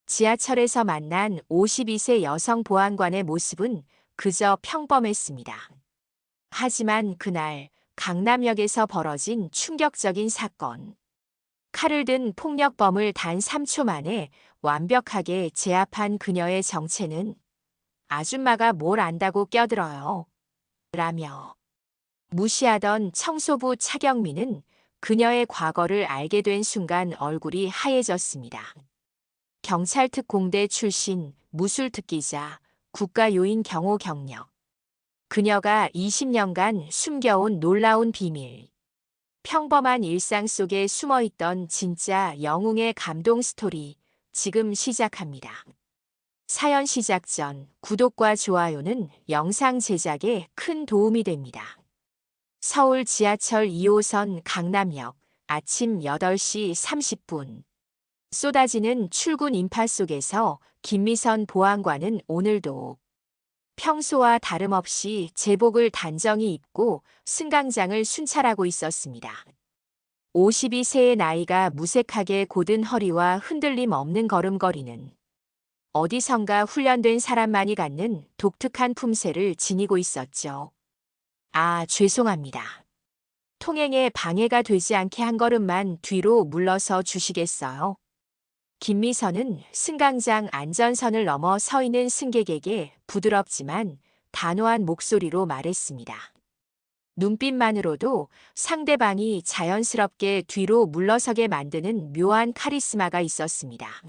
지하철에서 만난 52세 여성 보안관의 모습은 그저 평범했습니다. 하지만 그날 강남역에서 벌어진 충격적인 사건. 칼을 든 폭력범을 단 3초 만에 완벽하게 제압한 그녀의 정체는 아줌마가 뭘 안다고 껴들어요. 라며 무시하던 청소부 차경미는 그녀의 과거를 알게 된 순간 얼굴이 하얘졌습니다. 경찰 특공대 출신 무술특기자 국가요인 경호 경력. 그녀가 20년간 숨겨온 놀라운 비밀. 평범한 일상 속에 숨어있던 진짜 영웅의 감동 스토리 지금 시작합니다. 사연 시작 전 구독과 좋아요는 영상 제작에 큰 도움이 됩니다. 서울 지하철 2호선 강남역 아침 8시 30분. 쏟아지는 출근 인파 속에서 김미선 보안관은 오늘도 평소와 다름없이 제복을 단정히 입고 승강장을 순찰하고 있었습니다. 52세의 나이가 무색하게 곧은 허리와 흔들림 없는 걸음걸이는 어디선가 훈련된 사람만이 갖는 독특한 품새를 지니고 있었죠. 아, 죄송합니다. 통행에 방해가 되지 않게 한 걸음만 뒤로 물러서 주시겠어요? 김미선은 승강장 안전선을 넘어 서 있는 승객에게 부드럽지만 단호한 목소리로 말했습니다. 눈빛만으로도 상대방이 자연스럽게 뒤로 물러서게 만드는 묘한 카리스마가 있었습니다.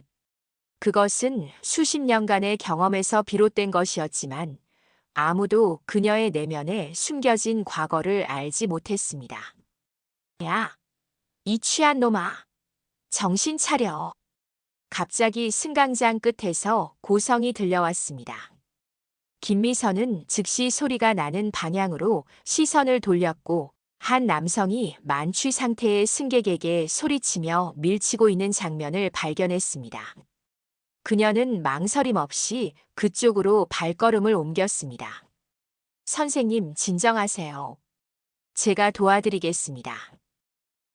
그것은 수십 년간의 경험에서 비롯된 것이었지만 아무도 그녀의 내면에 숨겨진 과거를 알지 못했습니다. 야, 이 취한 놈아, 정신 차려. 갑자기 승강장 끝에서 고성이 들려왔습니다. 김미선은 즉시 소리가 나는 방향으로 시선을 돌렸고 한 남성이 만취 상태의 승객에게 소리치며 밀치고 있는 장면을 발견했습니다. 그녀는 망설임 없이 그쪽으로 발걸음을 옮겼습니다. 선생님, 진정하세요. 제가 도와드리겠습니다.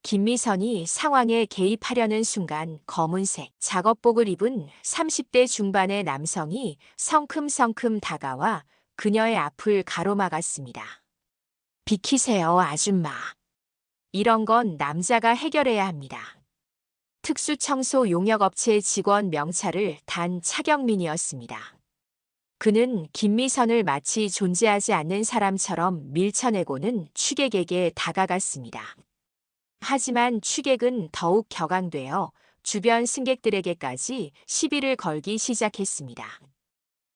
김미선이 상황에 개입하려는 순간 검은색 작업복을 입은 30대 중반의 남성이 성큼성큼 다가와 그녀의 앞을 가로막았습니다. 비키세요, 아줌마. 이런 건 남자가 해결해야 합니다. 특수청소 용역업체 직원 명찰을 단 차경민이었습니다. 그는 김미선을 마치 존재하지 않는 사람처럼 밀쳐내고는 취객에게 다가갔습니다. 하지만 취객은 더욱 격앙되어 주변 승객들에게까지 시비를 걸기 시작했습니다.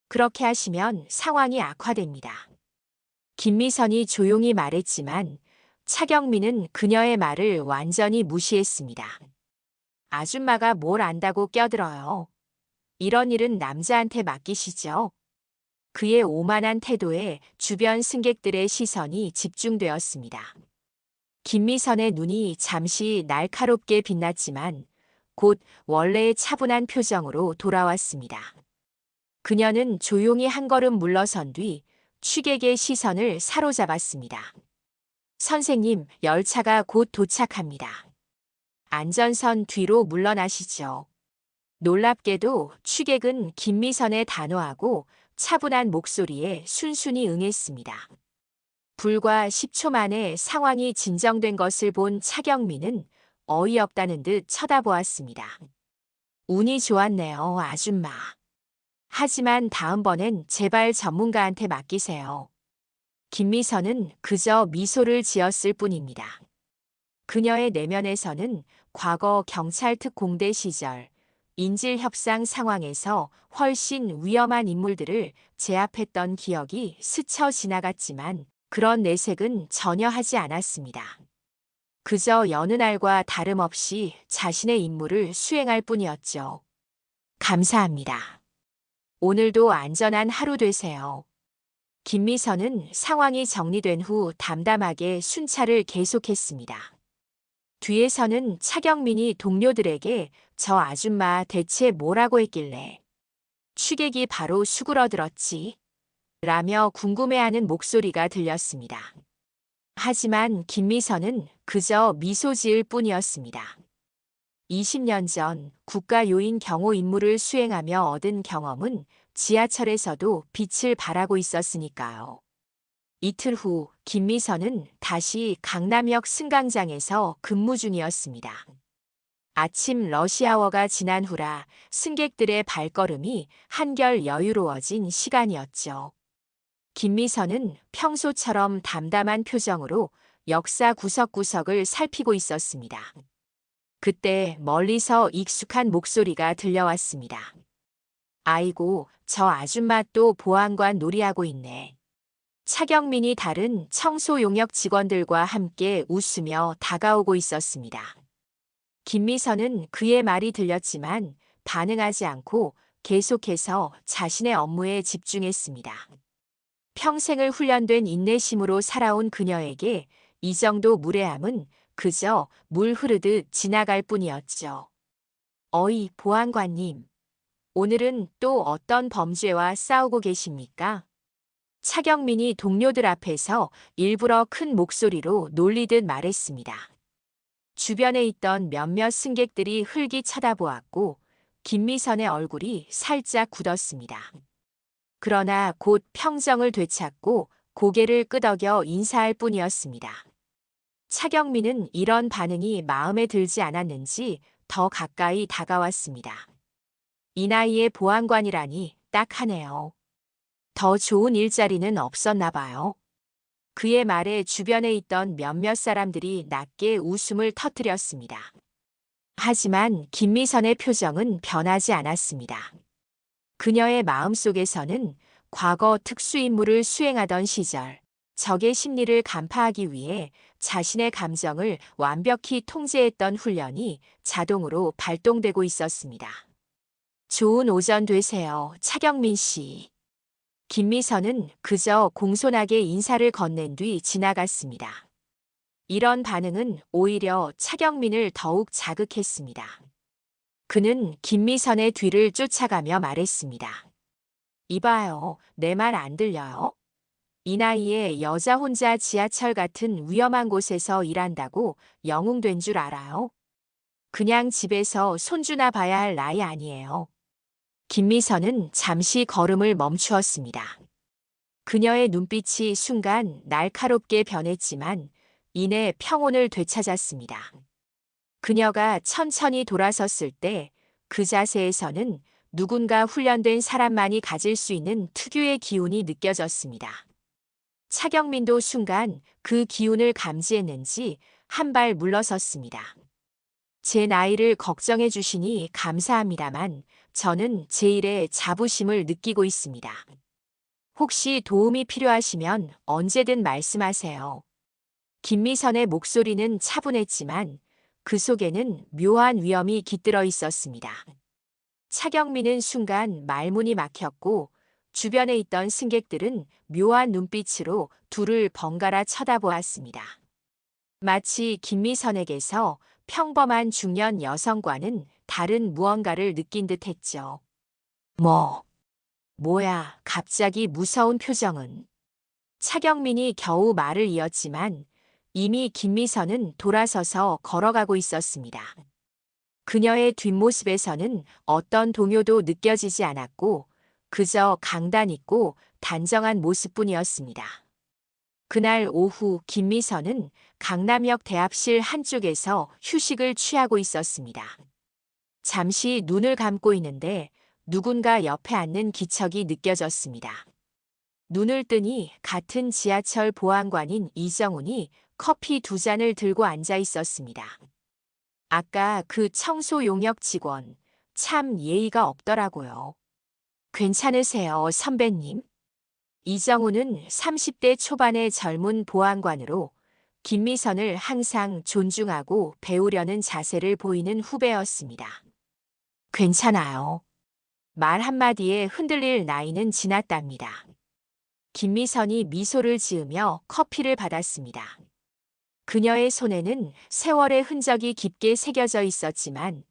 그렇게 하시면 상황이 악화됩니다. 김미선이 조용히 말했지만 차경민은 그녀의 말을 완전히 무시했습니다. 아줌마가 뭘 안다고 껴들어요. 이런 일은 남자한테 맡기시죠. 그의 오만한 태도에 주변 승객들의 시선이 집중되었습니다. 김미선의 눈이 잠시 날카롭게 빛났지만 곧 원래의 차분한 표정으로 돌아왔습니다. 그녀는 조용히 한 걸음 물러선 뒤 취객의 시선을 사로잡았습니다. 선생님, 열차가 곧 도착합니다. 안전선 뒤로 물러나시죠. 놀랍게도 취객은 김미선의 단호하고 차분한 목소리에 순순히 응했습니다. 불과 10초 만에 상황이 진정된 것을 본 차경민은 어이없다는 듯 쳐다보았습니다. 운이 좋았네요, 아줌마. 하지만 다음번엔 제발 전문가한테 맡기세요. 김미선은 그저 미소를 지었을 뿐입니다. 그녀의 내면에서는 과거 경찰 특공대 시절 인질 협상 상황에서 훨씬 위험한 인물들을 제압했던 기억이 스쳐 지나갔지만 그런 내색은 전혀 하지 않았습니다. 그저 여느 날과 다름없이 자신의 임무를 수행할 뿐이었죠. 감사합니다. 오늘도 안전한 하루 되세요. 김미선은 상황이 정리된 후 담담하게 순찰을 계속했습니다. 뒤에서는 차경민이 동료들에게 저 아줌마 대체 뭐라고 했길래 취객이 바로 수그러들었지? 라며 궁금해하는 목소리가 들렸습니다. 하지만 김미선은 그저 미소 지을 뿐이었습니다. 20년 전 국가요인 경호 임무를 수행하며 얻은 경험은 지하철에서도 빛을 발하고 있었으니까요. 이틀 후 김미선은 다시 강남역 승강장에서 근무 중이었습니다. 아침 러시아워가 지난 후라 승객들의 발걸음이 한결 여유로워진 시간이었죠. 김미선은 평소처럼 담담한 표정으로 역사 구석구석을 살피고 있었습니다. 그때 멀리서 익숙한 목소리가 들려왔습니다. 아이고, 저 아줌마 또 보안관 놀이하고 있네. 차경민이 다른 청소 용역 직원들과 함께 웃으며 다가오고 있었습니다. 김미선은 그의 말이 들렸지만 반응하지 않고 계속해서 자신의 업무에 집중했습니다. 평생을 훈련된 인내심으로 살아온 그녀에게 이 정도 무례함은 그저 물 흐르듯 지나갈 뿐이었죠. 어이, 보안관님. 오늘은 또 어떤 범죄와 싸우고 계십니까? 차경민이 동료들 앞에서 일부러 큰 목소리로 놀리듯 말했습니다. 주변에 있던 몇몇 승객들이 흘기 쳐다보았고 김미선의 얼굴이 살짝 굳었습니다. 그러나 곧 평정을 되찾고 고개를 끄덕여 인사할 뿐이었습니다. 차경민은 이런 반응이 마음에 들지 않았는지 더 가까이 다가왔습니다. 이 나이에 보안관이라니 딱하네요. 더 좋은 일자리는 없었나 봐요. 그의 말에 주변에 있던 몇몇 사람들이 낮게 웃음을 터뜨렸습니다. 하지만 김미선의 표정은 변하지 않았습니다. 그녀의 마음속에서는 과거 특수임무를 수행하던 시절, 적의 심리를 간파하기 위해 자신의 감정을 완벽히 통제했던 훈련이 자동으로 발동되고 있었습니다. 좋은 오전 되세요, 차경민 씨. 김미선은 그저 공손하게 인사를 건넨 뒤 지나갔습니다. 이런 반응은 오히려 차경민을 더욱 자극했습니다. 그는 김미선의 뒤를 쫓아가며 말했습니다. 이봐요, 내 말 안 들려요? 이 나이에 여자 혼자 지하철 같은 위험한 곳에서 일한다고 영웅된 줄 알아요? 그냥 집에서 손주나 봐야 할 나이 아니에요. 김미선은 잠시 걸음을 멈추었습니다. 그녀의 눈빛이 순간 날카롭게 변했지만 이내 평온을 되찾았습니다. 그녀가 천천히 돌아섰을 때 그 자세에서는 누군가 훈련된 사람만이 가질 수 있는 특유의 기운이 느껴졌습니다. 차경민도 순간 그 기운을 감지했는지 한 발 물러섰습니다. 제 나이를 걱정해 주시니 감사합니다만 저는 제 일에 자부심을 느끼고 있습니다. 혹시 도움이 필요하시면 언제든 말씀하세요. 김미선의 목소리는 차분했지만 그 속에는 묘한 위험이 깃들어 있었습니다. 차경민은 순간 말문이 막혔고 주변에 있던 승객들은 묘한 눈빛으로 둘을 번갈아 쳐다보았습니다. 마치 김미선에게서 평범한 중년 여성과는 다른 무언가를 느낀 듯 했죠. 뭐야, 갑자기 무서운 표정은. 차경민이 겨우 말을 이었지만 이미 김미선은 돌아서서 걸어가고 있었습니다. 그녀의 뒷모습에서는 어떤 동요도 느껴지지 않았고 그저 강단 있고 단정한 모습뿐이었습니다. 그날 오후 김미선은 강남역 대합실 한쪽에서 휴식을 취하고 있었습니다. 잠시 눈을 감고 있는데 누군가 옆에 앉는 기척이 느껴졌습니다. 눈을 뜨니 같은 지하철 보안관인 이정훈이 커피 2잔을 들고 앉아 있었습니다. 아까 그 청소 용역 직원, 참 예의가 없더라고요. 괜찮으세요, 선배님? 이정훈은 30대 초반의 젊은 보안관으로 김미선을 항상 존중하고 배우려는 자세를 보이는 후배였습니다. 괜찮아요. 말 한마디에 흔들릴 나이는 지났답니다. 김미선이 미소를 지으며 커피를 받았습니다. 그녀의 손에는 세월의 흔적이 깊게 새겨져 있었지만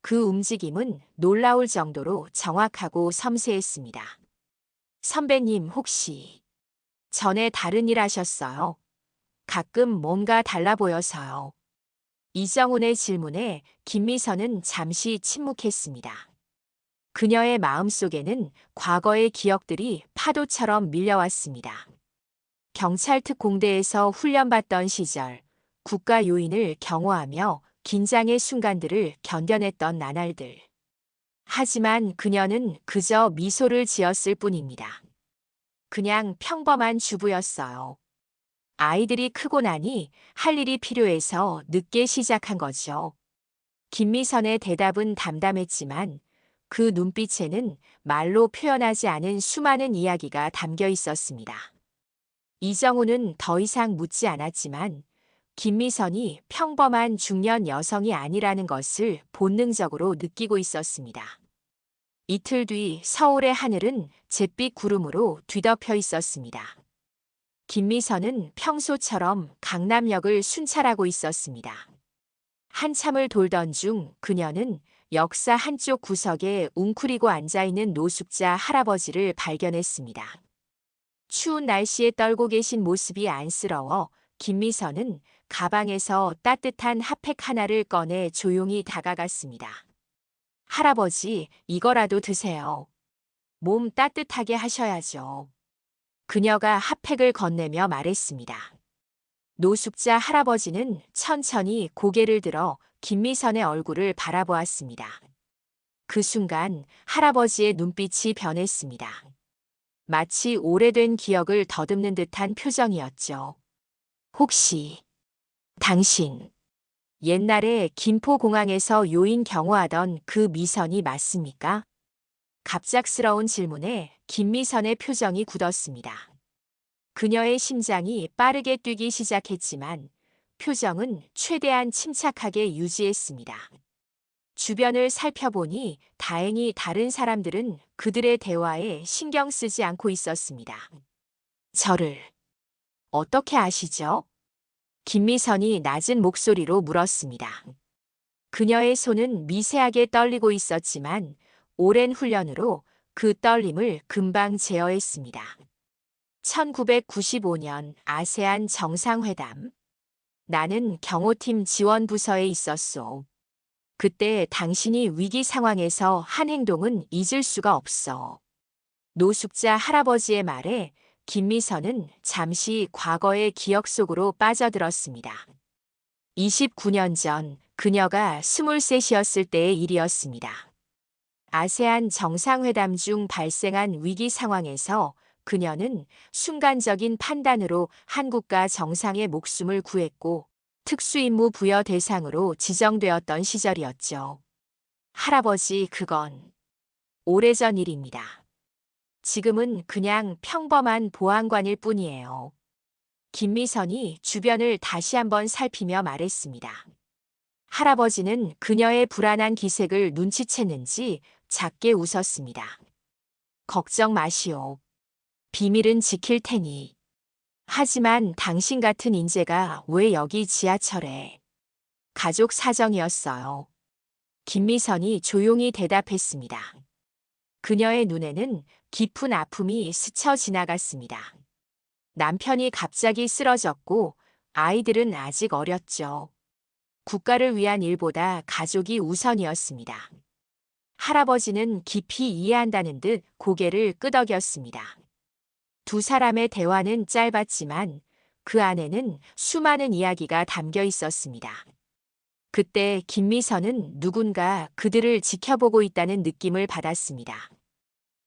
그 움직임은 놀라울 정도로 정확하고 섬세했습니다. 선배님 혹시 전에 다른 일 하셨어요? 가끔 뭔가 달라 보여서요. 이정훈의 질문에 김미선은 잠시 침묵했습니다. 그녀의 마음속에는 과거의 기억들이 파도처럼 밀려왔습니다. 경찰 특공대에서 훈련받던 시절, 국가 요인을 경호하며 긴장의 순간들을 견뎌냈던 나날들. 하지만 그녀는 그저 미소를 지었을 뿐입니다. 그냥 평범한 주부였어요. 아이들이 크고 나니 할 일이 필요해서 늦게 시작한 거죠. 김미선의 대답은 담담했지만 그 눈빛에는 말로 표현하지 않은 수많은 이야기가 담겨 있었습니다. 이정우는 더 이상 묻지 않았지만 김미선이 평범한 중년 여성이 아니라는 것을 본능적으로 느끼고 있었습니다. 이틀 뒤 서울의 하늘은 잿빛 구름으로 뒤덮여 있었습니다. 김미선은 평소처럼 강남역을 순찰하고 있었습니다. 한참을 돌던 중 그녀는 역사 한쪽 구석에 웅크리고 앉아있는 노숙자 할아버지를 발견했습니다. 추운 날씨에 떨고 계신 모습이 안쓰러워 김미선은 가방에서 따뜻한 핫팩 하나를 꺼내 조용히 다가갔습니다. 할아버지, 이거라도 드세요. 몸 따뜻하게 하셔야죠. 그녀가 핫팩을 건네며 말했습니다. 노숙자 할아버지는 천천히 고개를 들어 김미선의 얼굴을 바라보았습니다. 그 순간 할아버지의 눈빛이 변했습니다. 마치 오래된 기억을 더듬는 듯한 표정이었죠. 혹시 당신 옛날에 김포공항에서 요인 경호하던 그 미선이 맞습니까? 갑작스러운 질문에 김미선의 표정이 굳었습니다. 그녀의 심장이 빠르게 뛰기 시작했지만 표정은 최대한 침착하게 유지했습니다. 주변을 살펴보니 다행히 다른 사람들은 그들의 대화에 신경 쓰지 않고 있었습니다. 저를 어떻게 아시죠? 김미선이 낮은 목소리로 물었습니다. 그녀의 손은 미세하게 떨리고 있었지만 오랜 훈련으로 그 떨림을 금방 제어했습니다. 1995년 아세안 정상회담. 나는 경호팀 지원부서에 있었소. 그때 당신이 위기 상황에서 한 행동은 잊을 수가 없어. 노숙자 할아버지의 말에 김미선은 잠시 과거의 기억 속으로 빠져들었습니다. 29년 전 그녀가 23이었을 때의 일이었습니다. 아세안 정상회담 중 발생한 위기 상황에서 그녀는 순간적인 판단으로 한국과 정상의 목숨을 구했고 특수임무 부여 대상으로 지정되었던 시절이었죠. 할아버지, 그건 오래전 일입니다. 지금은 그냥 평범한 보안관일 뿐이에요. 김미선이 주변을 다시 한번 살피며 말했습니다. 할아버지는 그녀의 불안한 기색을 눈치챘는지 작게 웃었습니다. 걱정 마시오. 비밀은 지킬 테니. 하지만 당신 같은 인재가 왜 여기 지하철에? 가족 사정이었어요. 김미선이 조용히 대답했습니다. 그녀의 눈에는 깊은 아픔이 스쳐 지나갔습니다. 남편이 갑자기 쓰러졌고 아이들은 아직 어렸죠. 국가를 위한 일보다 가족이 우선이었습니다. 할아버지는 깊이 이해한다는 듯 고개를 끄덕였습니다. 두 사람의 대화는 짧았지만 그 안에는 수많은 이야기가 담겨 있었습니다. 그때 김미선은 누군가 그들을 지켜보고 있다는 느낌을 받았습니다.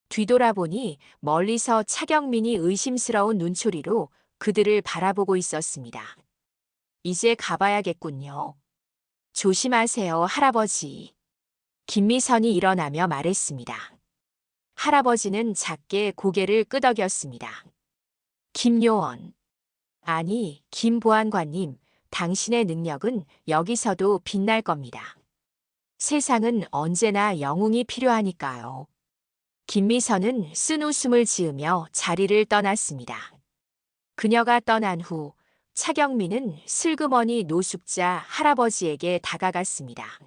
뒤돌아보니 멀리서 차경민이 의심스러운 눈초리로 그들을 바라보고 있었습니다. 이제 가봐야겠군요. 조심하세요, 할아버지. 김미선이 일어나며 말했습니다. 할아버지는 작게 고개를 끄덕였습니다. 김요원. 아니, 김 보안관님, 당신의 능력은 여기서도 빛날 겁니다. 세상은 언제나 영웅이 필요하니까요. 김미선은 쓴 웃음을 지으며 자리를 떠났습니다. 그녀가 떠난 후 차경민은 슬그머니 노숙자 할아버지에게 다가갔습니다.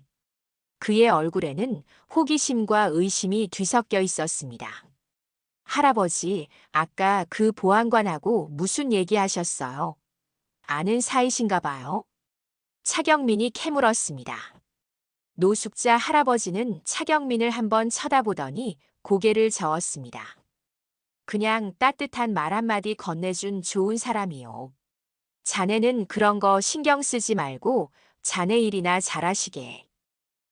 그의 얼굴에는 호기심과 의심이 뒤섞여 있었습니다. 할아버지, 아까 그 보안관하고 무슨 얘기하셨어요? 아는 사이신가 봐요. 차경민이 캐물었습니다. 노숙자 할아버지는 차경민을 한번 쳐다보더니 고개를 저었습니다. 그냥 따뜻한 말 한마디 건네준 좋은 사람이요. 자네는 그런 거 신경 쓰지 말고 자네 일이나 잘하시게.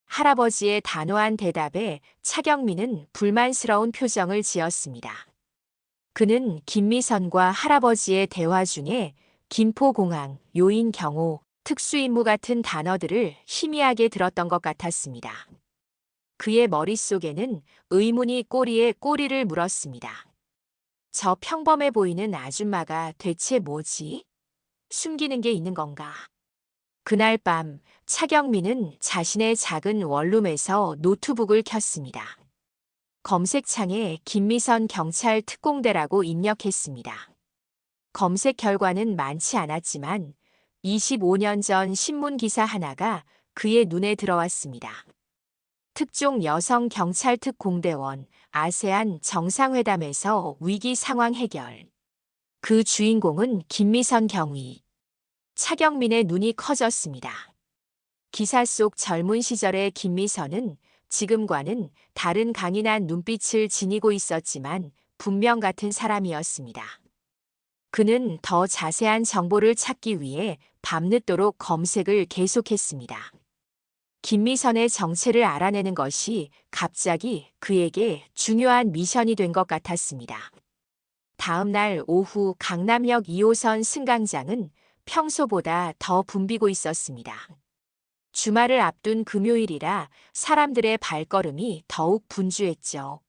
할아버지의 단호한 대답에 차경민은 불만스러운 표정을 지었습니다. 그는 김미선과 할아버지의 대화 중에 김포공항, 요인 경호, 특수임무 같은 단어들을 희미하게 들었던 것 같았습니다. 그의 머릿속에는 의문이 꼬리에 꼬리를 물었습니다. 저 평범해 보이는 아줌마가 대체 뭐지? 숨기는 게 있는 건가? 그날 밤 차경민은 자신의 작은 원룸에서 노트북을 켰습니다. 검색창에 김미선 경찰 특공대라고 입력했습니다. 검색 결과는 많지 않았지만 25년 전 신문 기사 하나가 그의 눈에 들어왔습니다. 특종 여성 경찰 특공대원 아세안 정상회담에서 위기 상황 해결. 그 주인공은 김미선 경위. 차경민의 눈이 커졌습니다. 기사 속 젊은 시절의 김미선은 지금과는 다른 강인한 눈빛을 지니고 있었지만 분명 같은 사람이었습니다. 그는 더 자세한 정보를 찾기 위해 밤늦도록 검색을 계속했습니다. 김미선의 정체를 알아내는 것이 갑자기 그에게 중요한 미션이 된 것 같았습니다. 다음 날 오후 강남역 2호선 승강장은 평소보다 더 붐비고 있었습니다. 주말을 앞둔 금요일이라 사람들의 발걸음이 더욱 분주했죠.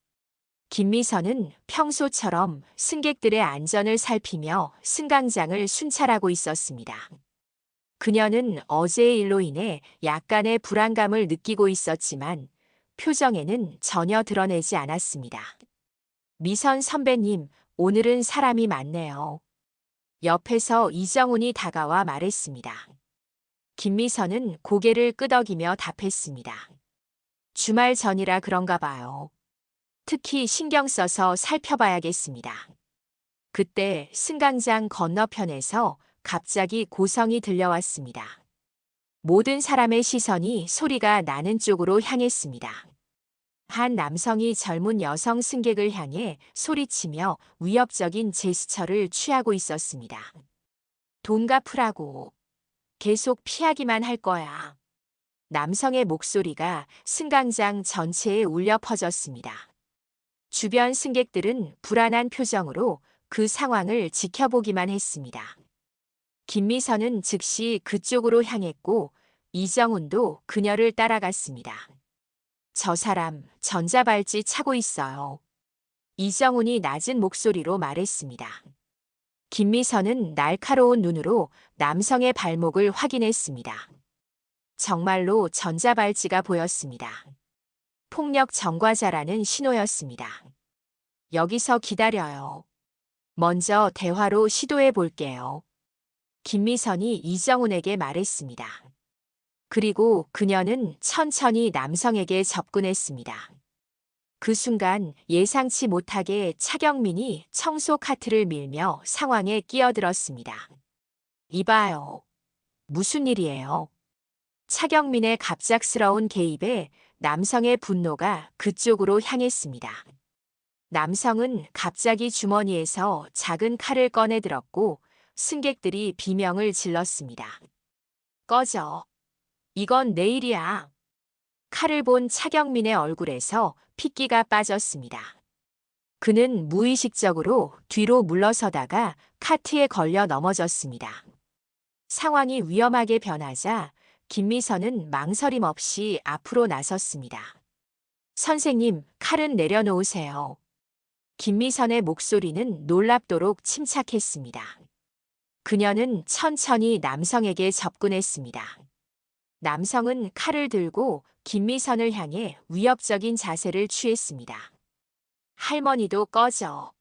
김미선은 평소처럼 승객들의 안전을 살피며 승강장을 순찰하고 있었습니다. 그녀는 어제의 일로 인해 약간의 불안감을 느끼고 있었지만 표정에는 전혀 드러내지 않았습니다. 미선 선배님, 오늘은 사람이 많네요. 옆에서 이정훈이 다가와 말했습니다. 김미선은 고개를 끄덕이며 답했습니다. 주말 전이라 그런가 봐요. 특히 신경 써서 살펴봐야겠습니다. 그때 승강장 건너편에서 갑자기 고성이 들려왔습니다. 모든 사람의 시선이 소리가 나는 쪽으로 향했습니다. 한 남성이 젊은 여성 승객을 향해 소리치며 위협적인 제스처를 취하고 있었습니다. 돈 갚으라고. 계속 피하기만 할 거야. 남성의 목소리가 승강장 전체에 울려 퍼졌습니다. 주변 승객들은 불안한 표정으로 그 상황을 지켜보기만 했습니다. 김미선은 즉시 그쪽으로 향했고 이정훈도 그녀를 따라갔습니다. 저 사람 전자발찌 차고 있어요. 이정훈이 낮은 목소리로 말했습니다. 김미선은 날카로운 눈으로 남성의 발목을 확인했습니다. 정말로 전자발찌가 보였습니다. 폭력 전과자라는 신호였습니다. 여기서 기다려요. 먼저 대화로 시도해 볼게요. 김미선이 이정훈에게 말했습니다. 그리고 그녀는 천천히 남성에게 접근했습니다. 그 순간 예상치 못하게 차경민이 청소 카트를 밀며 상황에 끼어들었습니다. 이봐요. 무슨 일이에요? 차경민의 갑작스러운 개입에 남성의 분노가 그쪽으로 향했습니다. 남성은 갑자기 주머니에서 작은 칼을 꺼내 들었고 승객들이 비명을 질렀습니다. 꺼져. 이건 내 일이야. 칼을 본 차경민의 얼굴에서 핏기가 빠졌습니다. 그는 무의식적으로 뒤로 물러서다가 카트에 걸려 넘어졌습니다. 상황이 위험하게 변하자 김미선은 망설임 없이 앞으로 나섰습니다. 선생님, 칼은 내려놓으세요. 김미선의 목소리는 놀랍도록 침착했습니다. 그녀는 천천히 남성에게 접근했습니다. 남성은 칼을 들고 김미선을 향해 위협적인 자세를 취했습니다. 할머니도 꺼져.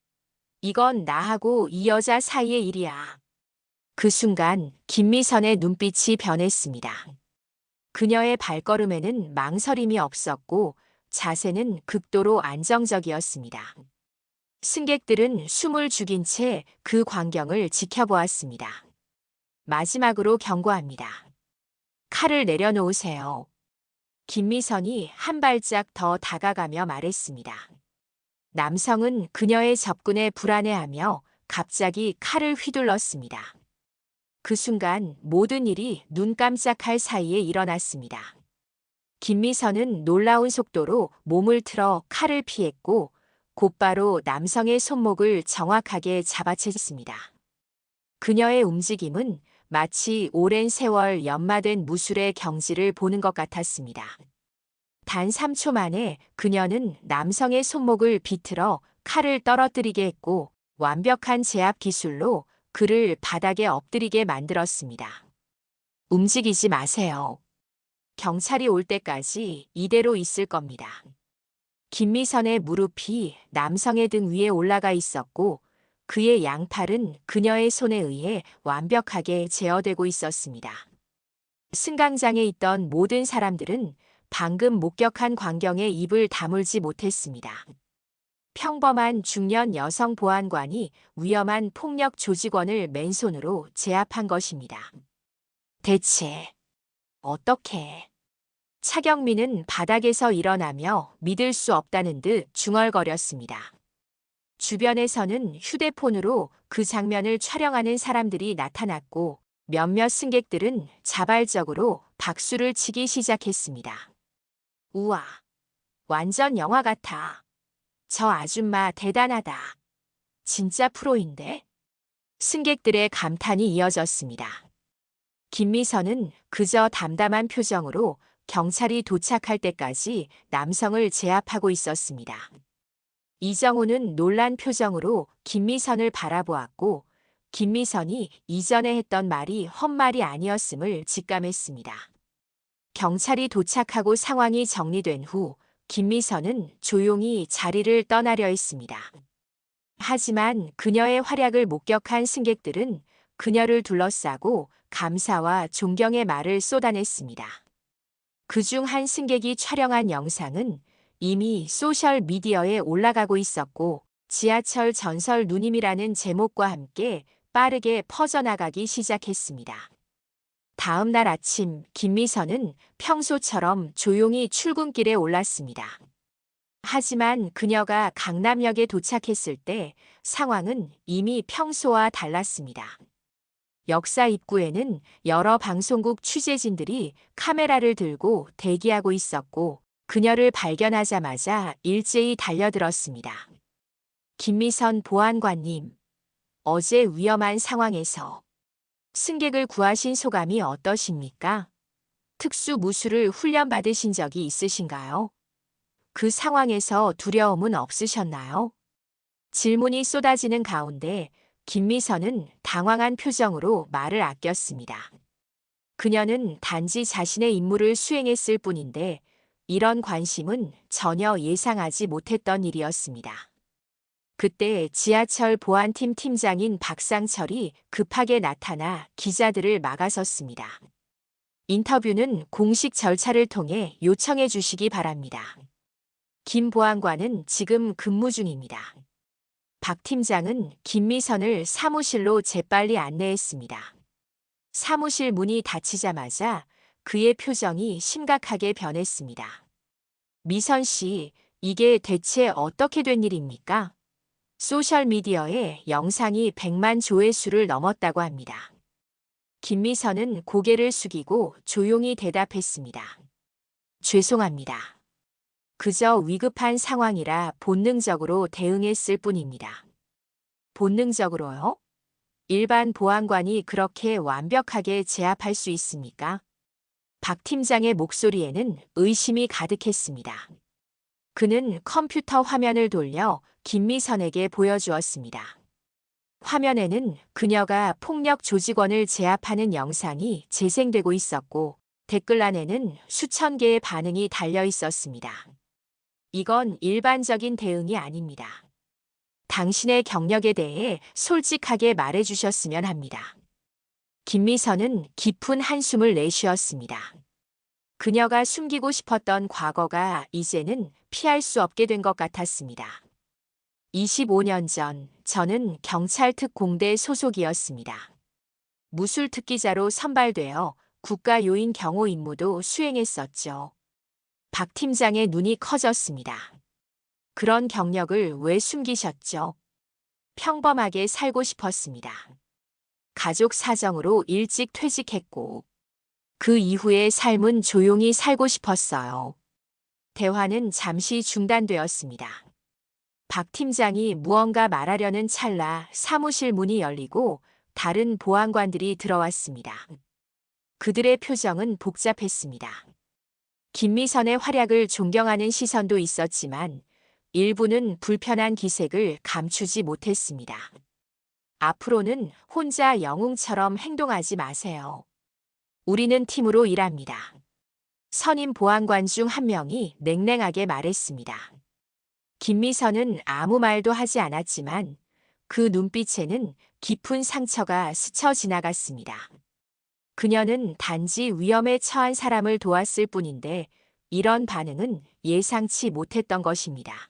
이건 나하고 이 여자 사이의 일이야. 그 순간 김미선의 눈빛이 변했습니다. 그녀의 발걸음에는 망설임이 없었고 자세는 극도로 안정적이었습니다. 승객들은 숨을 죽인 채 그 광경을 지켜보았습니다. 마지막으로 경고합니다. 칼을 내려놓으세요. 김미선이 한 발짝 더 다가가며 말했습니다. 남성은 그녀의 접근에 불안해하며 갑자기 칼을 휘둘렀습니다. 그 순간 모든 일이 눈 깜짝할 사이에 일어났습니다. 김미선은 놀라운 속도로 몸을 틀어 칼을 피했고 곧바로 남성의 손목을 정확하게 잡아챘습니다. 그녀의 움직임은 마치 오랜 세월 연마된 무술의 경지를 보는 것 같았습니다. 단 3초 만에 그녀는 남성의 손목을 비틀어 칼을 떨어뜨리게 했고 완벽한 제압 기술로 그를 바닥에 엎드리게 만들었습니다. 움직이지 마세요. 경찰이 올 때까지 이대로 있을 겁니다. 김미선의 무릎이 남성의 등 위에 올라가 있었고 그의 양팔은 그녀의 손에 의해 완벽하게 제어되고 있었습니다. 승강장에 있던 모든 사람들은 방금 목격한 광경에 입을 다물지 못했습니다. 평범한 중년 여성 보안관이 위험한 폭력 조직원을 맨손으로 제압한 것입니다. 대체 어떻게? 차경민은 바닥에서 일어나며 믿을 수 없다는 듯 중얼거렸습니다. 주변에서는 휴대폰으로 그 장면을 촬영하는 사람들이 나타났고 몇몇 승객들은 자발적으로 박수를 치기 시작했습니다. 우와, 완전 영화 같아. 저 아줌마 대단하다. 진짜 프로인데? 승객들의 감탄이 이어졌습니다. 김미선은 그저 담담한 표정으로 경찰이 도착할 때까지 남성을 제압하고 있었습니다. 이정우는 놀란 표정으로 김미선을 바라보았고 김미선이 이전에 했던 말이 헛말이 아니었음을 직감했습니다. 경찰이 도착하고 상황이 정리된 후 김미선은 조용히 자리를 떠나려 했습니다. 하지만 그녀의 활약을 목격한 승객들은 그녀를 둘러싸고 감사와 존경의 말을 쏟아냈습니다. 그중 한 승객이 촬영한 영상은 이미 소셜미디어에 올라가고 있었고 지하철 전설 누님이라는 제목과 함께 빠르게 퍼져나가기 시작했습니다. 다음 날 아침 김미선은 평소처럼 조용히 출근길에 올랐습니다. 하지만 그녀가 강남역에 도착했을 때 상황은 이미 평소와 달랐습니다. 역사 입구에는 여러 방송국 취재진들이 카메라를 들고 대기하고 있었고 그녀를 발견하자마자 일제히 달려들었습니다. 김미선 보안관님, 어제 위험한 상황에서 승객을 구하신 소감이 어떠십니까? 특수 무술을 훈련받으신 적이 있으신가요? 그 상황에서 두려움은 없으셨나요? 질문이 쏟아지는 가운데 김미선은 당황한 표정으로 말을 아꼈습니다. 그녀는 단지 자신의 임무를 수행했을 뿐인데 이런 관심은 전혀 예상하지 못했던 일이었습니다. 그때 지하철 보안팀 팀장인 박상철이 급하게 나타나 기자들을 막아섰습니다. 인터뷰는 공식 절차를 통해 요청해 주시기 바랍니다. 김 보안관은 지금 근무 중입니다. 박 팀장은 김미선을 사무실로 재빨리 안내했습니다. 사무실 문이 닫히자마자 그의 표정이 심각하게 변했습니다. 미선 씨, 이게 대체 어떻게 된 일입니까? 소셜미디어에 영상이 100만 조회수를 넘었다고 합니다. 김미선은 고개를 숙이고 조용히 대답했습니다. 죄송합니다. 그저 위급한 상황이라 본능적으로 대응했을 뿐입니다. 본능적으로요? 일반 보안관이 그렇게 완벽하게 제압할 수 있습니까? 박 팀장의 목소리에는 의심이 가득했습니다. 그는 컴퓨터 화면을 돌려 김미선에게 보여주었습니다. 화면에는 그녀가 폭력 조직원을 제압하는 영상이 재생되고 있었고 댓글란에는 수천 개의 반응이 달려 있었습니다. 이건 일반적인 대응이 아닙니다. 당신의 경력에 대해 솔직하게 말해주셨으면 합니다. 김미선은 깊은 한숨을 내쉬었습니다. 그녀가 숨기고 싶었던 과거가 이제는 피할 수 없게 된 것 같았습니다. 25년 전 저는 경찰 특공대 소속이었습니다. 무술 특기자로 선발되어 국가 요인 경호 임무도 수행했었죠. 박 팀장의 눈이 커졌습니다. 그런 경력을 왜 숨기셨죠? 평범하게 살고 싶었습니다. 가족 사정으로 일찍 퇴직했고, 그 이후의 삶은 조용히 살고 싶었어요. 대화는 잠시 중단되었습니다. 박 팀장이 무언가 말하려는 찰나 사무실 문이 열리고 다른 보안관들이 들어왔습니다. 그들의 표정은 복잡했습니다. 김미선의 활약을 존경하는 시선도 있었지만 일부는 불편한 기색을 감추지 못했습니다. 앞으로는 혼자 영웅처럼 행동하지 마세요. 우리는 팀으로 일합니다. 선임 보안관 중 한 명이 냉랭하게 말했습니다. 김미선은 아무 말도 하지 않았지만 그 눈빛에는 깊은 상처가 스쳐 지나갔습니다. 그녀는 단지 위험에 처한 사람을 도왔을 뿐인데 이런 반응은 예상치 못했던 것입니다.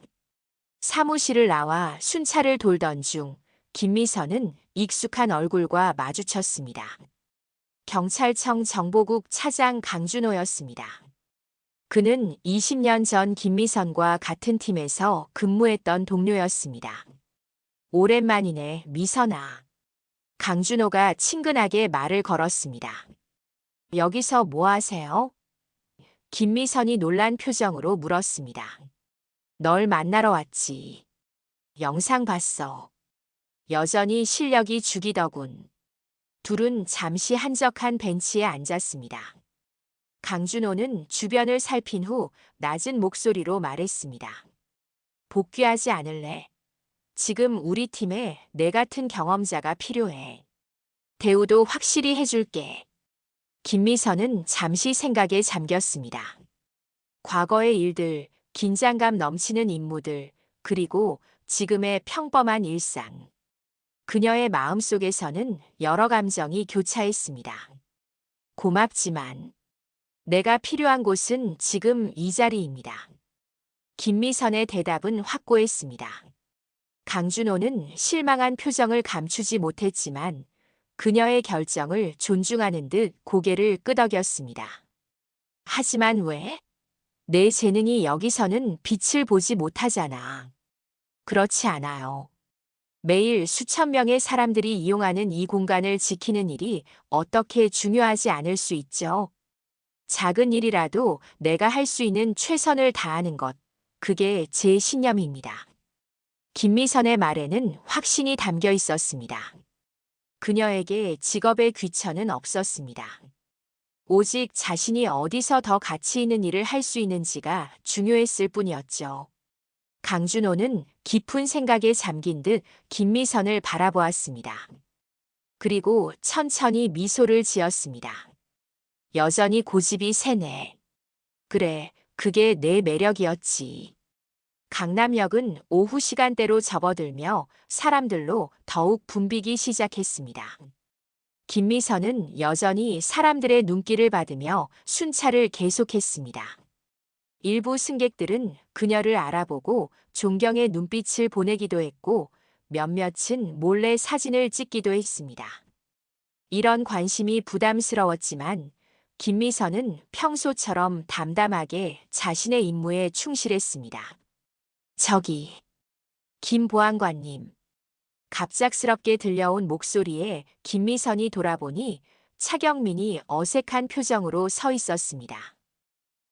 사무실을 나와 순찰을 돌던 중 김미선은 익숙한 얼굴과 마주쳤습니다. 경찰청 정보국 차장 강준호였습니다. 그는 20년 전 김미선과 같은 팀에서 근무했던 동료였습니다. 오랜만이네, 미선아. 강준호가 친근하게 말을 걸었습니다. 여기서 뭐 하세요? 김미선이 놀란 표정으로 물었습니다. 널 만나러 왔지. 영상 봤어. 여전히 실력이 죽이더군. 둘은 잠시 한적한 벤치에 앉았습니다. 강준호는 주변을 살핀 후 낮은 목소리로 말했습니다. 복귀하지 않을래? 지금 우리 팀에 내 같은 경험자가 필요해. 대우도 확실히 해줄게. 김미선은 잠시 생각에 잠겼습니다. 과거의 일들, 긴장감 넘치는 임무들, 그리고 지금의 평범한 일상. 그녀의 마음속에서는 여러 감정이 교차했습니다. 고맙지만 내가 필요한 곳은 지금 이 자리입니다. 김미선의 대답은 확고했습니다. 강준호는 실망한 표정을 감추지 못했지만 그녀의 결정을 존중하는 듯 고개를 끄덕였습니다. 하지만 왜? 내 재능이 여기서는 빛을 보지 못하잖아. 그렇지 않아요. 매일 수천 명의 사람들이 이용하는 이 공간을 지키는 일이 어떻게 중요하지 않을 수 있죠? 작은 일이라도 내가 할 수 있는 최선을 다하는 것, 그게 제 신념입니다. 김미선의 말에는 확신이 담겨 있었습니다. 그녀에게 직업의 귀천은 없었습니다. 오직 자신이 어디서 더 가치 있는 일을 할 수 있는지가 중요했을 뿐이었죠. 강준호는 깊은 생각에 잠긴 듯 김미선을 바라보았습니다. 그리고 천천히 미소를 지었습니다. 여전히 고집이 세네. 그래, 그게 내 매력이었지. 강남역은 오후 시간대로 접어들며 사람들로 더욱 붐비기 시작했습니다. 김미선은 여전히 사람들의 눈길을 받으며 순찰을 계속했습니다. 일부 승객들은 그녀를 알아보고 존경의 눈빛을 보내기도 했고 몇몇은 몰래 사진을 찍기도 했습니다. 이런 관심이 부담스러웠지만 김미선은 평소처럼 담담하게 자신의 임무에 충실했습니다. 저기, 김 보안관님. 갑작스럽게 들려온 목소리에 김미선이 돌아보니 차경민이 어색한 표정으로 서 있었습니다.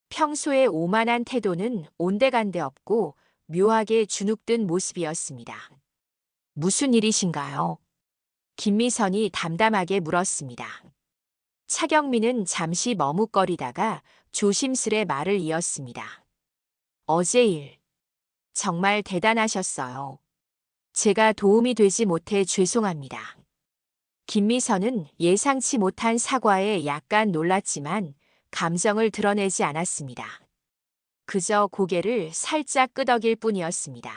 평소의 오만한 태도는 온데간데 없고 묘하게 주눅든 모습이었습니다. 무슨 일이신가요? 김미선이 담담하게 물었습니다. 차경민은 잠시 머뭇거리다가 조심스레 말을 이었습니다. 어제 일, 정말 대단하셨어요. 제가 도움이 되지 못해 죄송합니다. 김미선은 예상치 못한 사과에 약간 놀랐지만 감정을 드러내지 않았습니다. 그저 고개를 살짝 끄덕일 뿐이었습니다.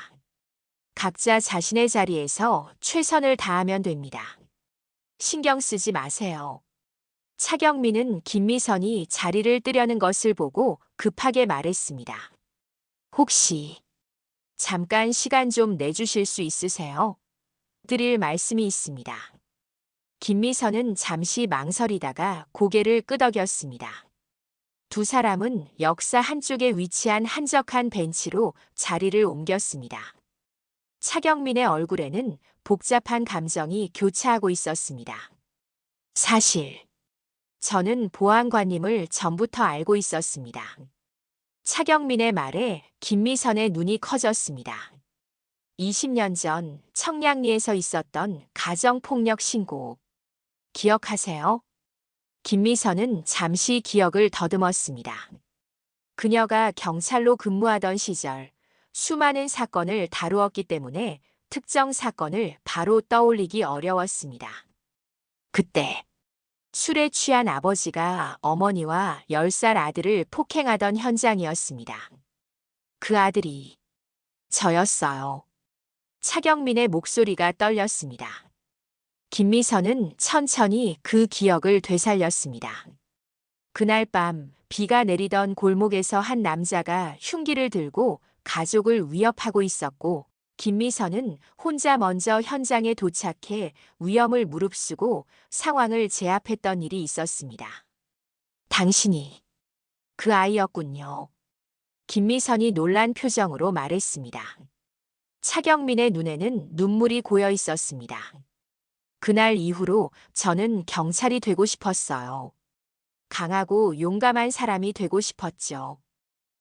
각자 자신의 자리에서 최선을 다하면 됩니다. 신경 쓰지 마세요. 차경민은 김미선이 자리를 뜨려는 것을 보고 급하게 말했습니다. 혹시 잠깐 시간 좀 내주실 수 있으세요? 드릴 말씀이 있습니다. 김미선은 잠시 망설이다가 고개를 끄덕였습니다. 두 사람은 역사 한쪽에 위치한 한적한 벤치로 자리를 옮겼습니다. 차경민의 얼굴에는 복잡한 감정이 교차하고 있었습니다. 사실, 저는 보안관님을 전부터 알고 있었습니다. 차경민의 말에 김미선의 눈이 커졌습니다. 20년 전 청량리에서 있었던 가정폭력 신고. 기억하세요? 김미선은 잠시 기억을 더듬었습니다. 그녀가 경찰로 근무하던 시절 수많은 사건을 다루었기 때문에 특정 사건을 바로 떠올리기 어려웠습니다. 그때 술에 취한 아버지가 어머니와 10살 아들을 폭행하던 현장이었습니다. 그 아들이 저였어요. 차경민의 목소리가 떨렸습니다. 김미선은 천천히 그 기억을 되살렸습니다. 그날 밤 비가 내리던 골목에서 한 남자가 흉기를 들고 가족을 위협하고 있었고, 김미선은 혼자 먼저 현장에 도착해 위험을 무릅쓰고 상황을 제압했던 일이 있었습니다. 당신이 그 아이였군요. 김미선이 놀란 표정으로 말했습니다. 차경민의 눈에는 눈물이 고여 있었습니다. 그날 이후로 저는 경찰이 되고 싶었어요. 강하고 용감한 사람이 되고 싶었죠.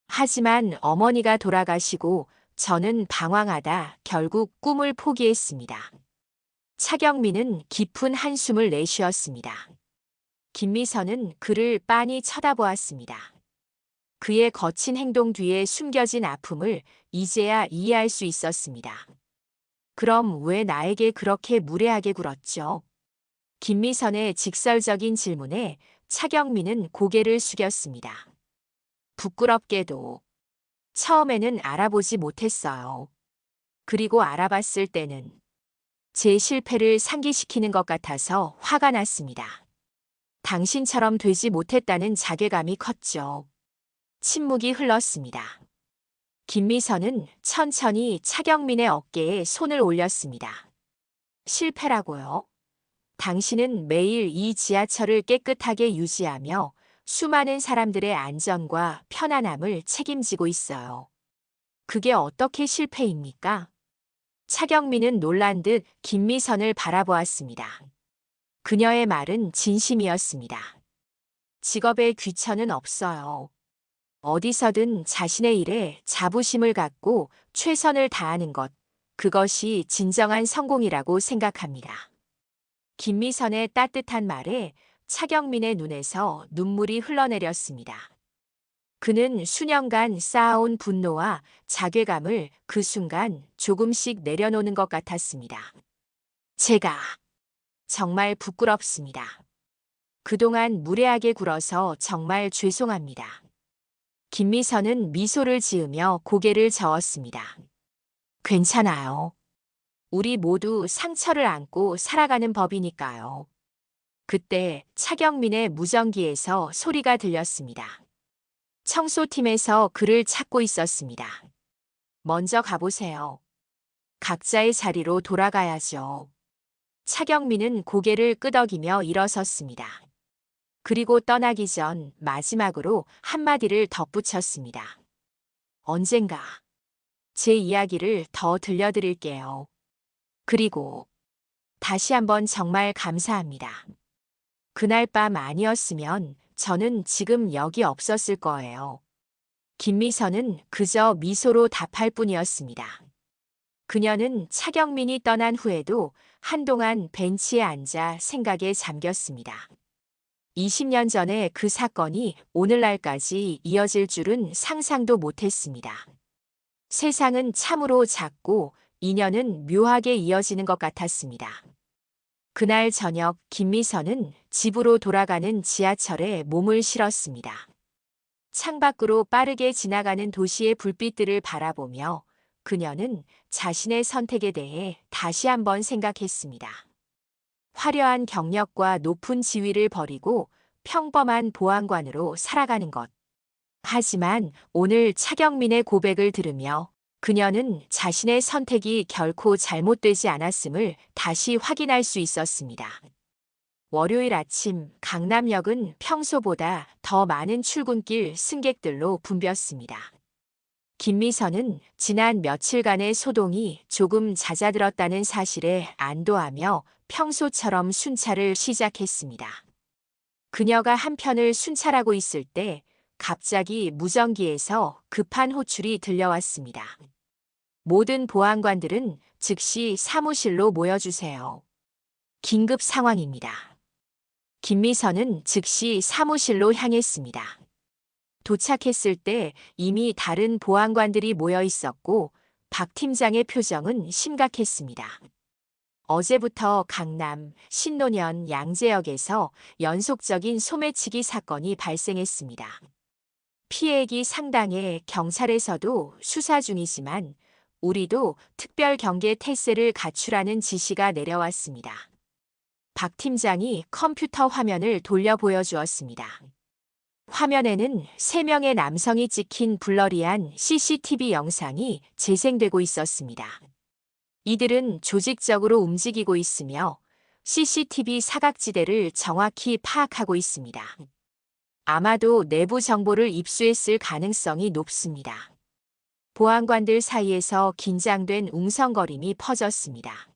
하지만 어머니가 돌아가시고 저는 방황하다 결국 꿈을 포기했습니다. 차경민은 깊은 한숨을 내쉬었습니다. 김미선은 그를 빤히 쳐다보았습니다. 그의 거친 행동 뒤에 숨겨진 아픔을 이제야 이해할 수 있었습니다. 그럼 왜 나에게 그렇게 무례하게 굴었죠? 김미선의 직설적인 질문에 차경민은 고개를 숙였습니다. 부끄럽게도 처음에는 알아보지 못했어요. 그리고 알아봤을 때는 제 실패를 상기시키는 것 같아서 화가 났습니다. 당신처럼 되지 못했다는 자괴감이 컸죠. 침묵이 흘렀습니다. 김미선은 천천히 차경민의 어깨에 손을 올렸습니다. 실패라고요? 당신은 매일 이 지하철을 깨끗하게 유지하며 수많은 사람들의 안전과 편안함을 책임지고 있어요. 그게 어떻게 실패입니까? 차경민은 놀란 듯 김미선을 바라보았습니다. 그녀의 말은 진심이었습니다. 직업에 귀천은 없어요. 어디서든 자신의 일에 자부심을 갖고 최선을 다하는 것, 그것이 진정한 성공이라고 생각합니다. 김미선의 따뜻한 말에 차경민의 눈에서 눈물이 흘러내렸습니다. 그는 수년간 쌓아온 분노와 자괴감을 그 순간 조금씩 내려놓는 것 같았습니다. 제가 정말 부끄럽습니다. 그동안 무례하게 굴어서 정말 죄송합니다. 김미선은 미소를 지으며 고개를 저었습니다. 괜찮아요. 우리 모두 상처를 안고 살아가는 법이니까요. 그때 차경민의 무전기에서 소리가 들렸습니다. 청소팀에서 그를 찾고 있었습니다. 먼저 가보세요. 각자의 자리로 돌아가야죠. 차경민은 고개를 끄덕이며 일어섰습니다. 그리고 떠나기 전 마지막으로 한마디를 덧붙였습니다. 언젠가 제 이야기를 더 들려드릴게요. 그리고 다시 한번 정말 감사합니다. 그날 밤 아니었으면 저는 지금 여기 없었을 거예요. 김미선은 그저 미소로 답할 뿐이었습니다. 그녀는 차경민이 떠난 후에도 한동안 벤치에 앉아 생각에 잠겼습니다. 20년 전에 그 사건이 오늘날까지 이어질 줄은 상상도 못했습니다. 세상은 참으로 작고 인연은 묘하게 이어지는 것 같았습니다. 그날 저녁 김미선은 집으로 돌아가는 지하철에 몸을 실었습니다. 창밖으로 빠르게 지나가는 도시의 불빛들을 바라보며 그녀는 자신의 선택에 대해 다시 한번 생각했습니다. 화려한 경력과 높은 지위를 버리고 평범한 보안관으로 살아가는 것. 하지만 오늘 차경민의 고백을 들으며 그녀는 자신의 선택이 결코 잘못되지 않았음을 다시 확인할 수 있었습니다. 월요일 아침 강남역은 평소보다 더 많은 출근길 승객들로 붐볐습니다. 김미선은 지난 며칠간의 소동이 조금 잦아들었다는 사실에 안도하며 평소처럼 순찰을 시작했습니다. 그녀가 한편을 순찰하고 있을 때 갑자기 무전기에서 급한 호출이 들려왔습니다. 모든 보안관들은 즉시 사무실로 모여주세요. 긴급 상황입니다. 김미선은 즉시 사무실로 향했습니다. 도착했을 때 이미 다른 보안관들이 모여 있었고 박 팀장의 표정은 심각했습니다. 어제부터 강남, 신논현, 양재역에서 연속적인 소매치기 사건이 발생했습니다. 피해액이 상당해 경찰에서도 수사 중이지만 우리도 특별 경계 태세를 갖추라는 지시가 내려왔습니다. 박 팀장이 컴퓨터 화면을 돌려 보여주었습니다. 화면에는 3명의 남성이 찍힌 블러리한 CCTV 영상이 재생되고 있었습니다. 이들은 조직적으로 움직이고 있으며 CCTV 사각지대를 정확히 파악하고 있습니다. 아마도 내부 정보를 입수했을 가능성이 높습니다. 보안관들 사이에서 긴장된 웅성거림이 퍼졌습니다.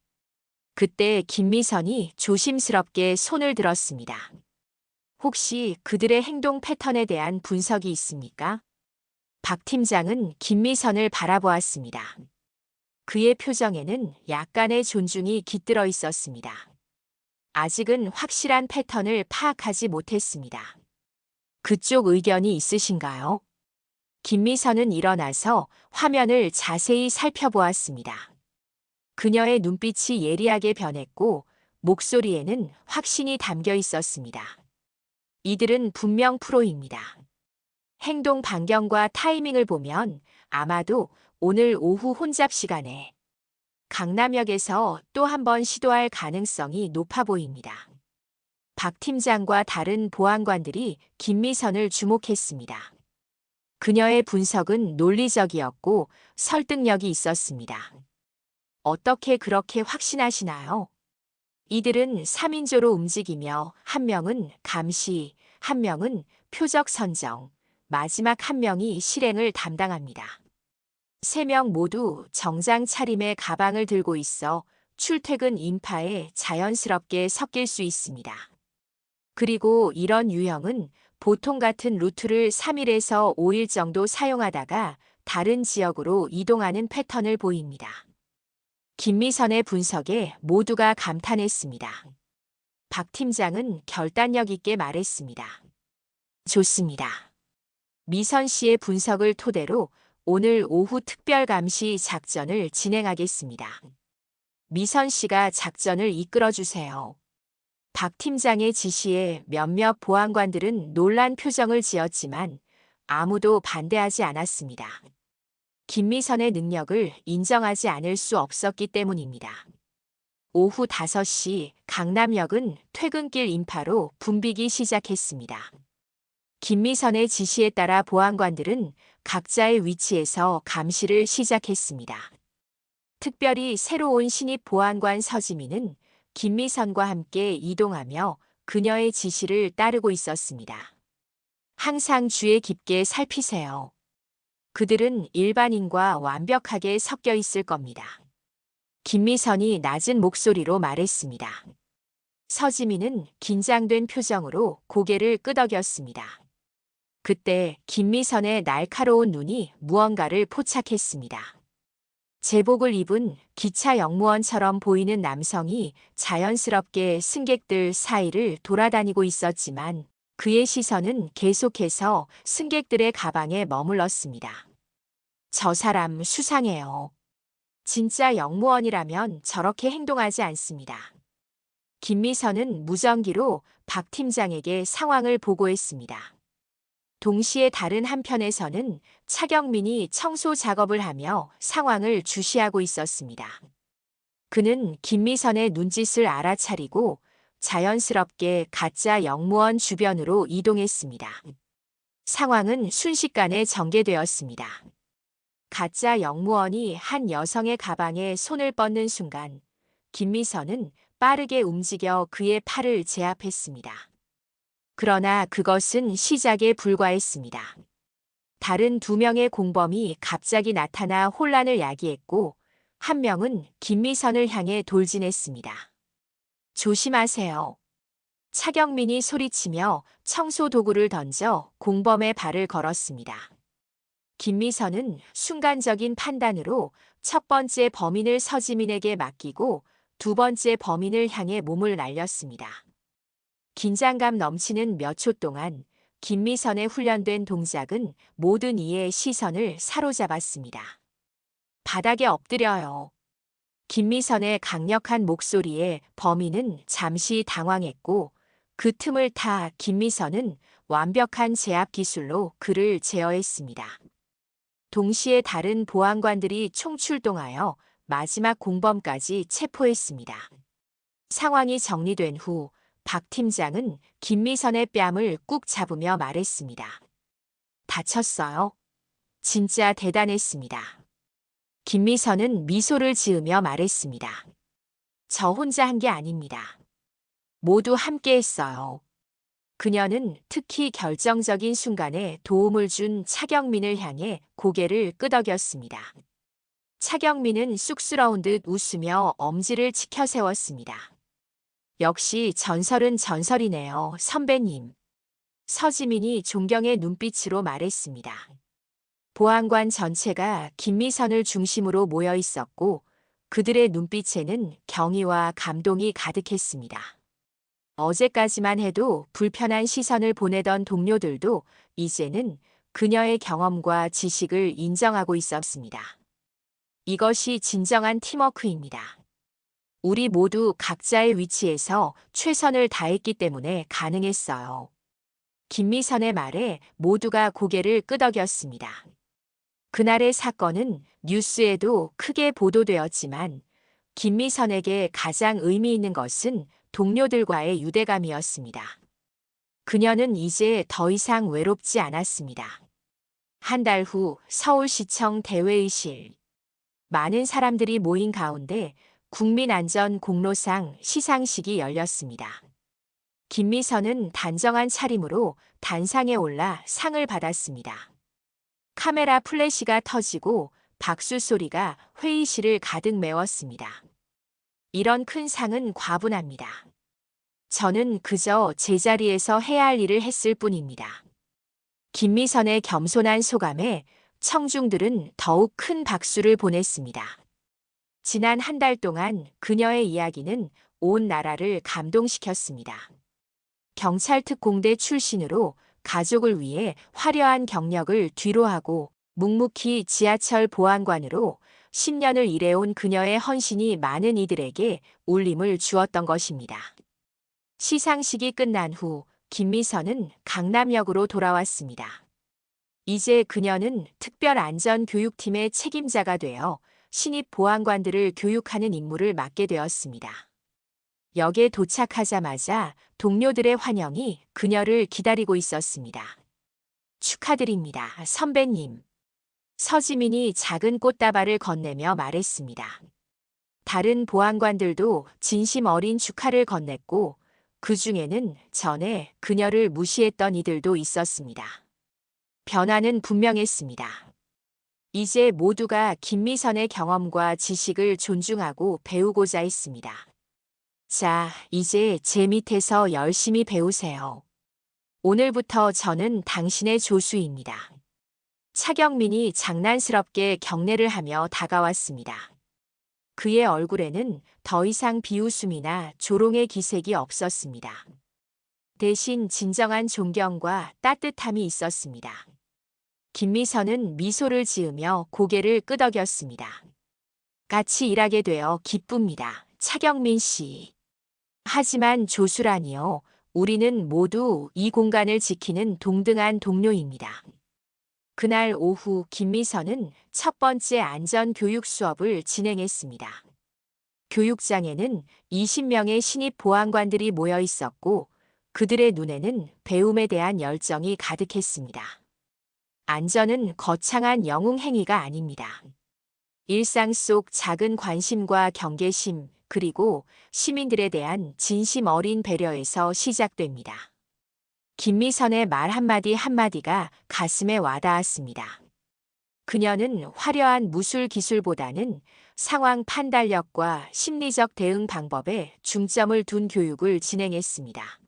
그때 김미선이 조심스럽게 손을 들었습니다. 혹시 그들의 행동 패턴에 대한 분석이 있습니까? 박 팀장은 김미선을 바라보았습니다. 그의 표정에는 약간의 존중이 깃들어 있었습니다. 아직은 확실한 패턴을 파악하지 못했습니다. 그쪽 의견이 있으신가요? 김미선은 일어나서 화면을 자세히 살펴보았습니다. 그녀의 눈빛이 예리하게 변했고 목소리에는 확신이 담겨 있었습니다. 이들은 분명 프로입니다. 행동 반경과 타이밍을 보면 아마도 오늘 오후 혼잡 시간에 강남역에서 또 한 번 시도할 가능성이 높아 보입니다. 박 팀장과 다른 보안관들이 김미선을 주목했습니다. 그녀의 분석은 논리적이었고 설득력이 있었습니다. 어떻게 그렇게 확신하시나요? 이들은 3인조로 움직이며 한 명은 감시, 한 명은 표적 선정, 마지막 한 명이 실행을 담당합니다. 3명 모두 정장 차림의 가방을 들고 있어 출퇴근 인파에 자연스럽게 섞일 수 있습니다. 그리고 이런 유형은 보통 같은 루트를 3일에서 5일 정도 사용하다가 다른 지역으로 이동하는 패턴을 보입니다. 김미선의 분석에 모두가 감탄했습니다. 박 팀장은 결단력 있게 말했습니다. 좋습니다. 미선 씨의 분석을 토대로 오늘 오후 특별감시 작전을 진행하겠습니다. 미선 씨가 작전을 이끌어주세요. 박 팀장의 지시에 몇몇 보안관들은 놀란 표정을 지었지만 아무도 반대하지 않았습니다. 김미선의 능력을 인정하지 않을 수 없었기 때문입니다. 오후 5시 강남역은 퇴근길 인파로 붐비기 시작했습니다. 김미선의 지시에 따라 보안관들은 각자의 위치에서 감시를 시작했습니다. 특별히 새로 온 신입 보안관 서지민은 김미선과 함께 이동하며 그녀의 지시를 따르고 있었습니다. 항상 주의 깊게 살피세요. 그들은 일반인과 완벽하게 섞여 있을 겁니다. 김미선이 낮은 목소리로 말했습니다. 서지민은 긴장된 표정으로 고개를 끄덕였습니다. 그때 김미선의 날카로운 눈이 무언가를 포착했습니다. 제복을 입은 기차 역무원처럼 보이는 남성이 자연스럽게 승객들 사이를 돌아다니고 있었지만 그의 시선은 계속해서 승객들의 가방에 머물렀습니다. 저 사람 수상해요. 진짜 역무원이라면 저렇게 행동하지 않습니다. 김미선은 무전기로 박 팀장에게 상황을 보고했습니다. 동시에 다른 한편에서는 차경민이 청소 작업을 하며 상황을 주시하고 있었습니다. 그는 김미선의 눈짓을 알아차리고 자연스럽게 가짜 역무원 주변으로 이동했습니다. 상황은 순식간에 전개되었습니다. 가짜 역무원이 한 여성의 가방에 손을 뻗는 순간 김미선은 빠르게 움직여 그의 팔을 제압했습니다. 그러나 그것은 시작에 불과했습니다. 다른 2명의 공범이 갑자기 나타나 혼란을 야기했고 한 명은 김미선을 향해 돌진했습니다. 조심하세요. 차경민이 소리치며 청소 도구를 던져 공범의 발을 걸었습니다. 김미선은 순간적인 판단으로 첫 번째 범인을 서지민에게 맡기고 2번째 범인을 향해 몸을 날렸습니다. 긴장감 넘치는 몇 초 동안 김미선의 훈련된 동작은 모든 이의 시선을 사로잡았습니다. 바닥에 엎드려요. 김미선의 강력한 목소리에 범인은 잠시 당황했고 그 틈을 타 김미선은 완벽한 제압 기술로 그를 제어했습니다. 동시에 다른 보안관들이 총출동하여 마지막 공범까지 체포했습니다. 상황이 정리된 후 박 팀장은 김미선의 뺨을 꾹 잡으며 말했습니다. 다쳤어요? 진짜 대단했습니다. 김미선은 미소를 지으며 말했습니다. 저 혼자 한 게 아닙니다. 모두 함께 했어요. 그녀는 특히 결정적인 순간에 도움을 준 차경민을 향해 고개를 끄덕였습니다. 차경민은 쑥스러운 듯 웃으며 엄지를 치켜 세웠습니다. 역시 전설은 전설이네요, 선배님. 서지민이 존경의 눈빛으로 말했습니다. 보안관 전체가 김미선을 중심으로 모여 있었고 그들의 눈빛에는 경의와 감동이 가득했습니다. 어제까지만 해도 불편한 시선을 보내던 동료들도 이제는 그녀의 경험과 지식을 인정하고 있었습니다. 이것이 진정한 팀워크입니다. 우리 모두 각자의 위치에서 최선을 다했기 때문에 가능했어요. 김미선의 말에 모두가 고개를 끄덕였습니다. 그날의 사건은 뉴스에도 크게 보도되었지만 김미선에게 가장 의미 있는 것은 동료들과의 유대감이었습니다. 그녀는 이제 더 이상 외롭지 않았습니다. 한 달 후 서울시청 대회의실. 많은 사람들이 모인 가운데 국민안전공로상 시상식이 열렸습니다. 김미선은 단정한 차림으로 단상에 올라 상을 받았습니다. 카메라 플래시가 터지고 박수 소리가 회의실을 가득 메웠습니다. 이런 큰 상은 과분합니다. 저는 그저 제자리에서 해야 할 일을 했을 뿐입니다. 김미선의 겸손한 소감에 청중들은 더욱 큰 박수를 보냈습니다. 지난 한 달 동안 그녀의 이야기는 온 나라를 감동시켰습니다. 경찰 특공대 출신으로 가족을 위해 화려한 경력을 뒤로하고 묵묵히 지하철 보안관으로 10년을 일해온 그녀의 헌신이 많은 이들에게 울림을 주었던 것입니다. 시상식이 끝난 후 김미선은 강남역으로 돌아왔습니다. 이제 그녀는 특별안전교육팀의 책임자가 되어 신입 보안관들을 교육하는 임무를 맡게 되었습니다. 역에 도착하자마자 동료들의 환영이 그녀를 기다리고 있었습니다. 축하드립니다, 선배님. 서지민이 작은 꽃다발을 건네며 말했습니다. 다른 보안관들도 진심 어린 축하를 건넸고 그 중에는 전에 그녀를 무시했던 이들도 있었습니다. 변화는 분명했습니다. 이제 모두가 김미선의 경험과 지식을 존중하고 배우고자 했습니다. 자, 이제 제 밑에서 열심히 배우세요. 오늘부터 저는 당신의 조수입니다. 차경민이 장난스럽게 경례를 하며 다가왔습니다. 그의 얼굴에는 더 이상 비웃음이나 조롱의 기색이 없었습니다. 대신 진정한 존경과 따뜻함이 있었습니다. 김미선은 미소를 지으며 고개를 끄덕였습니다. 같이 일하게 되어 기쁩니다, 차경민 씨. 하지만 조수라니요. 우리는 모두 이 공간을 지키는 동등한 동료입니다. 그날 오후 김미선은 첫 번째 안전교육 수업을 진행했습니다. 교육장에는 20명의 신입 보안관들이 모여 있었고 그들의 눈에는 배움에 대한 열정이 가득했습니다. 안전은 거창한 영웅 행위가 아닙니다. 일상 속 작은 관심과 경계심, 그리고 시민들에 대한 진심 어린 배려에서 시작됩니다. 김미선의 말 한마디 한마디가 가슴에 와닿았습니다. 그녀는 화려한 무술 기술보다는 상황 판단력과 심리적 대응 방법에 중점을 둔 교육을 진행했습니다.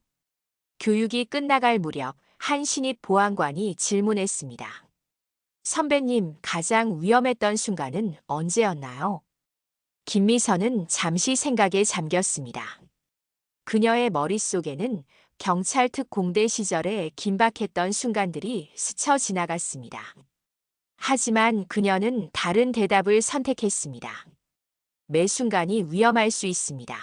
교육이 끝나갈 무렵 한 신입 보안관이 질문했습니다. 선배님, 가장 위험했던 순간은 언제였나요? 김미선은 잠시 생각에 잠겼습니다. 그녀의 머릿속에는 경찰 특공대 시절의 긴박했던 순간들이 스쳐 지나갔습니다. 하지만 그녀는 다른 대답을 선택했습니다. 매 순간이 위험할 수 있습니다.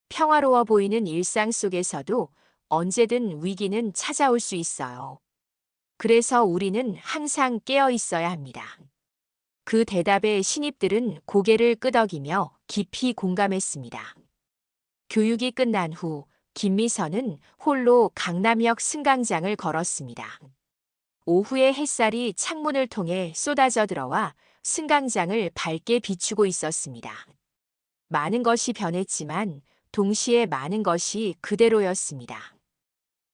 평화로워 보이는 일상 속에서도 언제든 위기는 찾아올 수 있어요. 그래서 우리는 항상 깨어 있어야 합니다. 그 대답에 신입들은 고개를 끄덕이며 깊이 공감했습니다. 교육이 끝난 후 김미선은 홀로 강남역 승강장을 걸었습니다. 오후의 햇살이 창문을 통해 쏟아져 들어와 승강장을 밝게 비추고 있었습니다. 많은 것이 변했지만 동시에 많은 것이 그대로였습니다.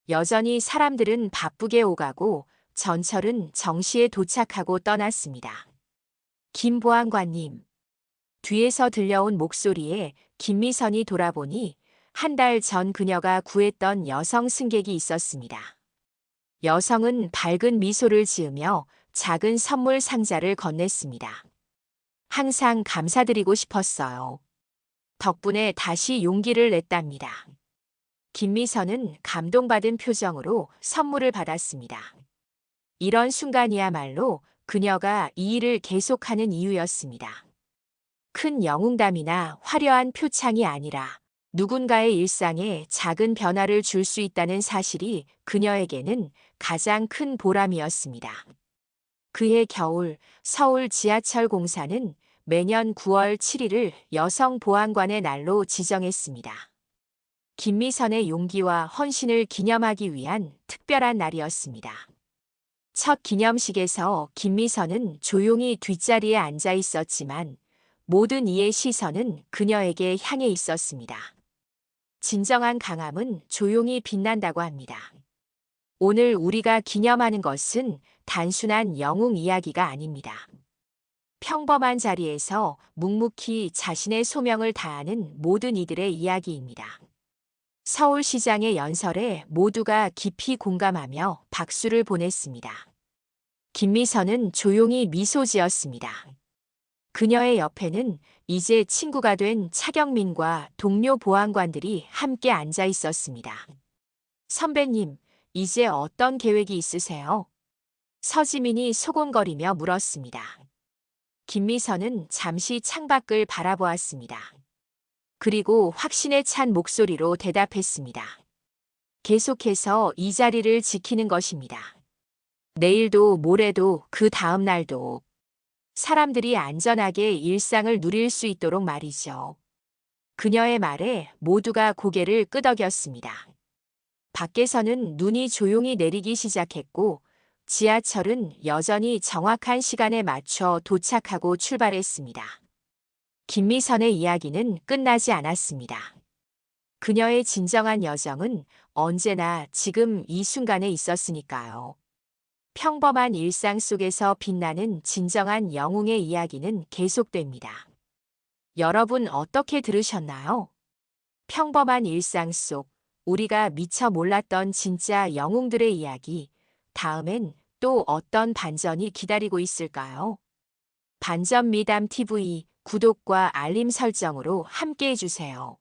여전히 사람들은 바쁘게 오가고 전철은 정시에 도착하고 떠났습니다. 김 보안관님. 뒤에서 들려온 목소리에 김미선이 돌아보니 한 달 전 그녀가 구했던 여성 승객이 있었습니다. 여성은 밝은 미소를 지으며 작은 선물 상자를 건넸습니다. 항상 감사드리고 싶었어요. 덕분에 다시 용기를 냈답니다. 김미선은 감동받은 표정으로 선물을 받았습니다. 이런 순간이야말로 그녀가 이 일을 계속하는 이유였습니다. 큰 영웅담이나 화려한 표창이 아니라 누군가의 일상에 작은 변화를 줄 수 있다는 사실이 그녀에게는 가장 큰 보람이었습니다. 그해 겨울 서울 지하철 공사는 매년 9월 7일을 여성 보안관의 날로 지정했습니다. 김미선의 용기와 헌신을 기념하기 위한 특별한 날이었습니다. 첫 기념식에서 김미선은 조용히 뒷자리에 앉아 있었지만 모든 이의 시선은 그녀에게 향해 있었습니다. 진정한 강함은 조용히 빛난다고 합니다. 오늘 우리가 기념하는 것은 단순한 영웅 이야기가 아닙니다. 평범한 자리에서 묵묵히 자신의 소명을 다하는 모든 이들의 이야기입니다. 서울시장의 연설에 모두가 깊이 공감하며 박수를 보냈습니다. 김미선은 조용히 미소 지었습니다. 그녀의 옆에는 이제 친구가 된 차경민과 동료 보안관들이 함께 앉아 있었습니다. 선배님, 이제 어떤 계획이 있으세요? 서지민이 소곤거리며 물었습니다. 김미선은 잠시 창밖을 바라보았습니다. 그리고 확신에 찬 목소리로 대답했습니다. 계속해서 이 자리를 지키는 것입니다. 내일도 모레도 그 다음 날도 사람들이 안전하게 일상을 누릴 수 있도록 말이죠. 그녀의 말에 모두가 고개를 끄덕였습니다. 밖에서는 눈이 조용히 내리기 시작했고 지하철은 여전히 정확한 시간에 맞춰 도착하고 출발했습니다. 김미선의 이야기는 끝나지 않았습니다. 그녀의 진정한 여정은 언제나 지금 이 순간에 있었으니까요. 평범한 일상 속에서 빛나는 진정한 영웅의 이야기는 계속됩니다. 여러분 어떻게 들으셨나요? 평범한 일상 속 우리가 미처 몰랐던 진짜 영웅들의 이야기, 다음엔 또 어떤 반전이 기다리고 있을까요? 반전 미담 TV 구독과 알림 설정으로 함께 해주세요.